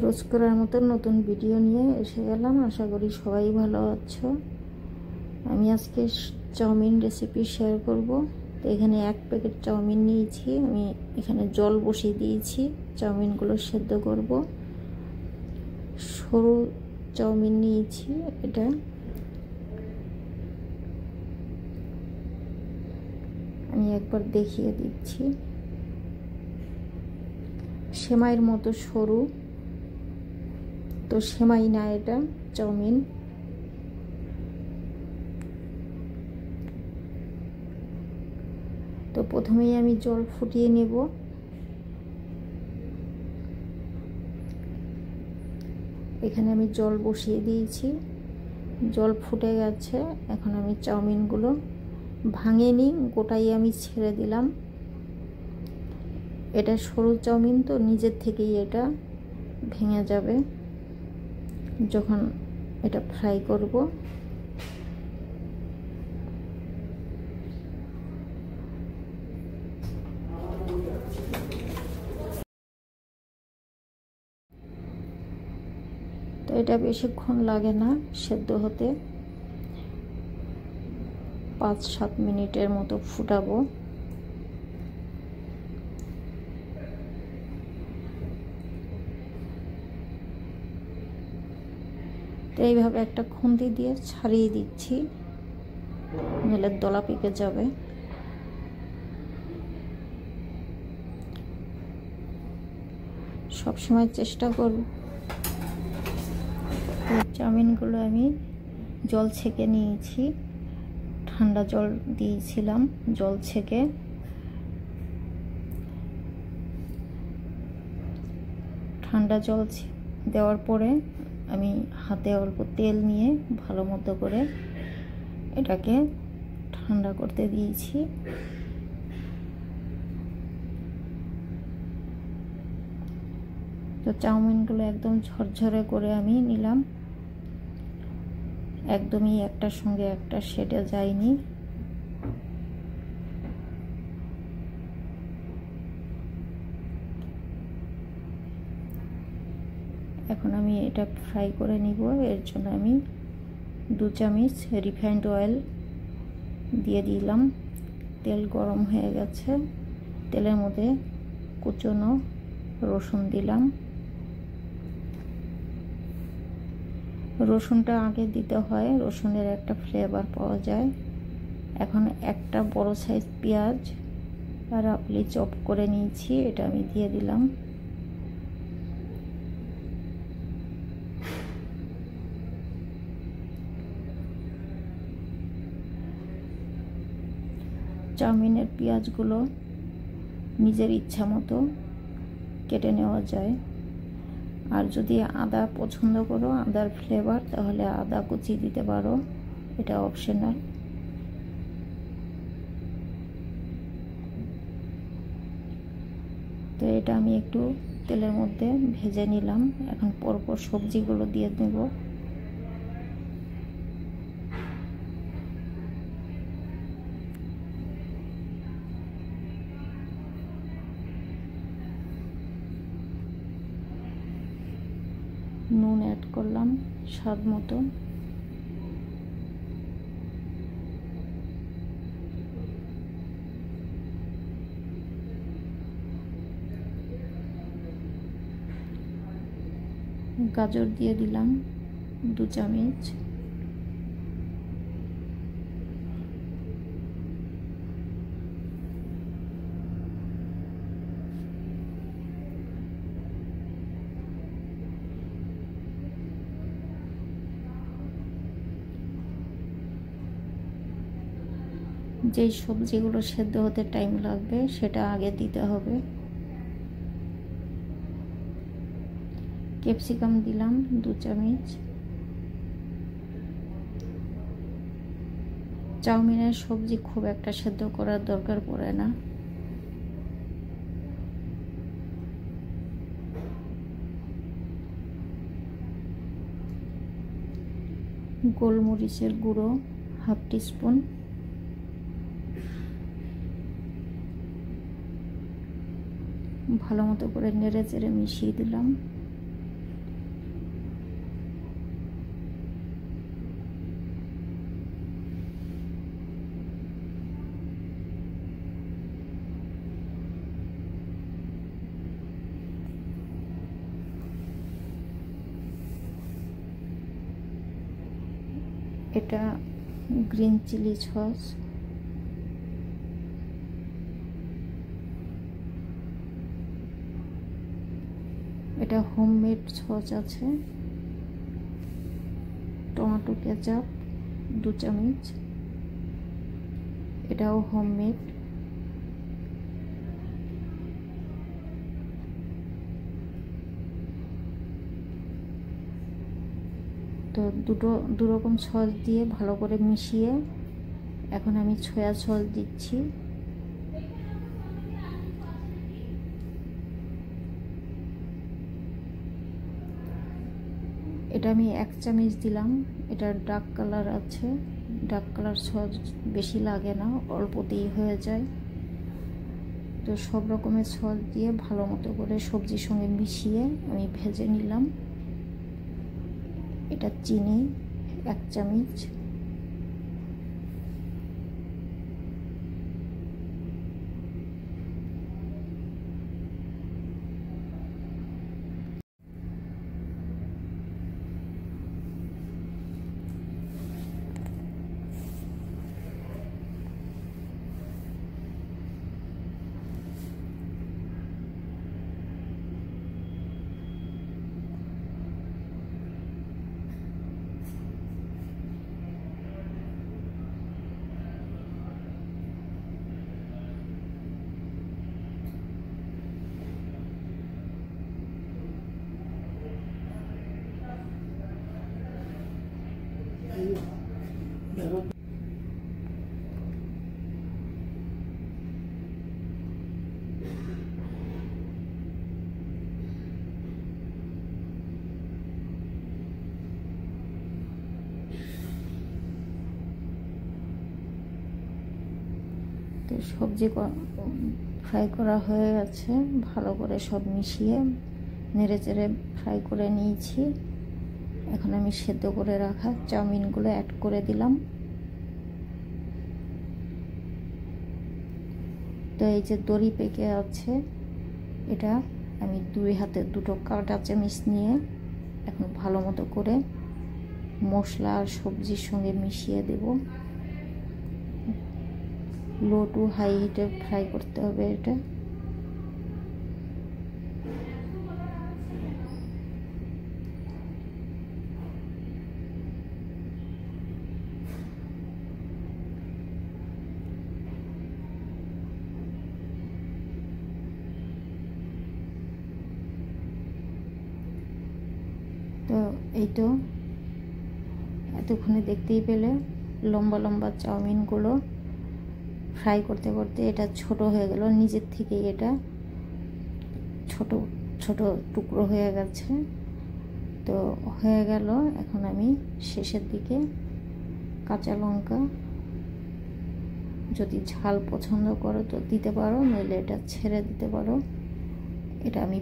রোজ করার মতো নতুন ভিডিও নিয়ে এসে গেলাম। আশা করি সবাই ভালো আছো। আমি আজকে চাউমিন রেসিপি শেয়ার করব। তো এখানে 1 প্যাকেট চাউমিন নিয়েছি। আমি এখানে জল বসিয়ে দিয়েছি, চাউমিনগুলো সেদ্ধ করব। সরু চাউমিন নিয়েছি। এটা আমি একবার দেখিয়ে দিচ্ছি। সেমাইয়ের মতো সরু, তো সেমাই না, এটা চাউমিন। তো প্রথমেই আমি জল ফুটিয়ে নেব। এখানে আমি জল বসিয়ে দিয়েছি, জল ফুটে গেছে। এখন আমি চাউমিনগুলো ভাঙিনি, গোটাই আমি ছেড়ে দিলাম। এটা সরু চাউমিন, তো নিজের থেকেই এটা ভেঙে যাবে যখন এটা ফ্রাই করব। তো এটা বেশিক্ষণ লাগে না সেদ্ধ হতে, 5-7 মিনিটের মতো ফুটাবো। তো এইভাবে একটা খুন্তি দিয়ে ছাড়িয়ে দিচ্ছি, নইলে দলা পেকে যাবে। সবসময় চেষ্টা করব। চাউমিনগুলো আমি জল ছেঁকে নিয়েছি, ঠান্ডা জল দিয়েছিলাম। জল ছেঁকে ঠান্ডা জল দেওয়ার পরে আমি হাতে অল্প তেল নিয়ে ভালো মতো করে এটাকে ঠান্ডা করতে দিয়েছি। তো চাউমিনগুলো একদম ঝরঝরে করে আমি নিলাম, একদমই একটার সঙ্গে একটা সেটে যায়নি। এখন আমি এটা ফ্রাই করে নিব। এর জন্য আমি 2 চামচ রিফাইন্ড অয়েল দিয়ে দিলাম। তেল গরম হয়ে গেছে, তেলের মধ্যে কুচনো রসুন দিলাম। রসুনটা আগে দিতে হয়, রসুনের একটা ফ্লেভার পাওয়া যায়। এখন একটা বড় সাইজ পেঁয়াজ রাফলি চপ করে নিয়েছি, এটা আমি দিয়ে দিলাম। চাউমিনের পেঁয়াজগুলো নিজের ইচ্ছা মতো কেটে নেওয়া যায়। আর যদি আদা পছন্দ করো, আদার ফ্লেভার, তাহলে আদা কুচি দিতে পারো, এটা অপশনাল। তো এটা আমি একটু তেলের মধ্যে ভেজে নিলাম। এখন পরপর সবজিগুলো দিয়ে দেব। নুন অ্যাড করলাম স্বাদ মতো। গাজর দিয়ে দিলাম 2 চামচ। যেই সবজিগুলো সেদ্ধ হতে টাইম লাগবে সেটা আগে দিতে হবে। ক্যাপসিকাম দিলাম 2 চামচ। চাউমিনের সবজি খুব একটা সেদ্ধ করার দরকার পড়ে না। গোলমরিচের গুঁড়ো 1/2 টিস্পুন। ভালো মতো করে নেড়ে চেড়ে মিশিয়ে দিলাম। এটা গ্রিন চিলি সস, এটা হোমমেড সস আছে। টমেটো কেচাপ 2 চামচ, এটাও হোমমেড। তো দু রকম সস দিয়ে ভালো করে মিশিয়ে এখন আমি সয়া সস দিচ্ছি। এটা আমি 1 চামচ দিলাম। এটা ডার্ক কালার আছে, ডার্ক কালার সস বেশি লাগে না, অল্পতেই হয়ে যায়। তো সব রকমের সস দিয়ে ভালো মতো করে সবজির সঙ্গে মিশিয়ে আমি ভেজে নিলাম। এটা চিনি 1 চামচ, তো সবজি ফ্রাই করা হয়ে গেছে। ভালো করে সব মিশিয়ে নেড়ে চেড়ে ফ্রাই করে নিয়েছি। এখন আমি সেদ্ধ করে রাখা চাউমিনগুলো অ্যাড করে দিলাম। তো এই যে দড়ি পেকে আছে, এটা আমি 2 হাতে 2টো কাঁটা চামচ নিয়ে এখন ভালো মতো করে মশলা আর সবজির সঙ্গে মিশিয়ে দেব। লো টু হাই হিটে ফ্রাই করতে হবে এটা। তো এই তো এতক্ষণে দেখতেই পেলে লম্বা লম্বা চাউমিনগুলো ফ্রাই করতে করতে এটা ছোট হয়ে গেল, নিজের থেকেই এটা ছোট ছোট টুকরো হয়ে গেছে। তো হয়ে গেল। এখন আমি শেষের দিকে কাঁচা লঙ্কা, যদি ঝাল পছন্দ করো তো দিতে পারো, নইলে এটা ছেড়ে দিতে পারো। এটা আমি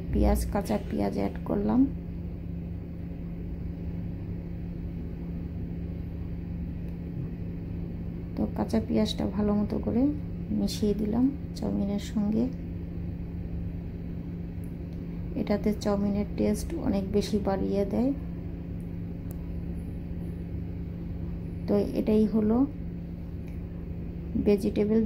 কাঁচা পেঁয়াজ অ্যাড করলাম। তো কাঁচা পেঁয়াজটা ভালো মতো করে মিশিয়ে দিলাম চাউমিনের সঙ্গে। এটাতে চাউমিনের টেস্ট অনেক বেশি বাড়িয়ে দেয়। তো এটাই হলো ভেজিটেবল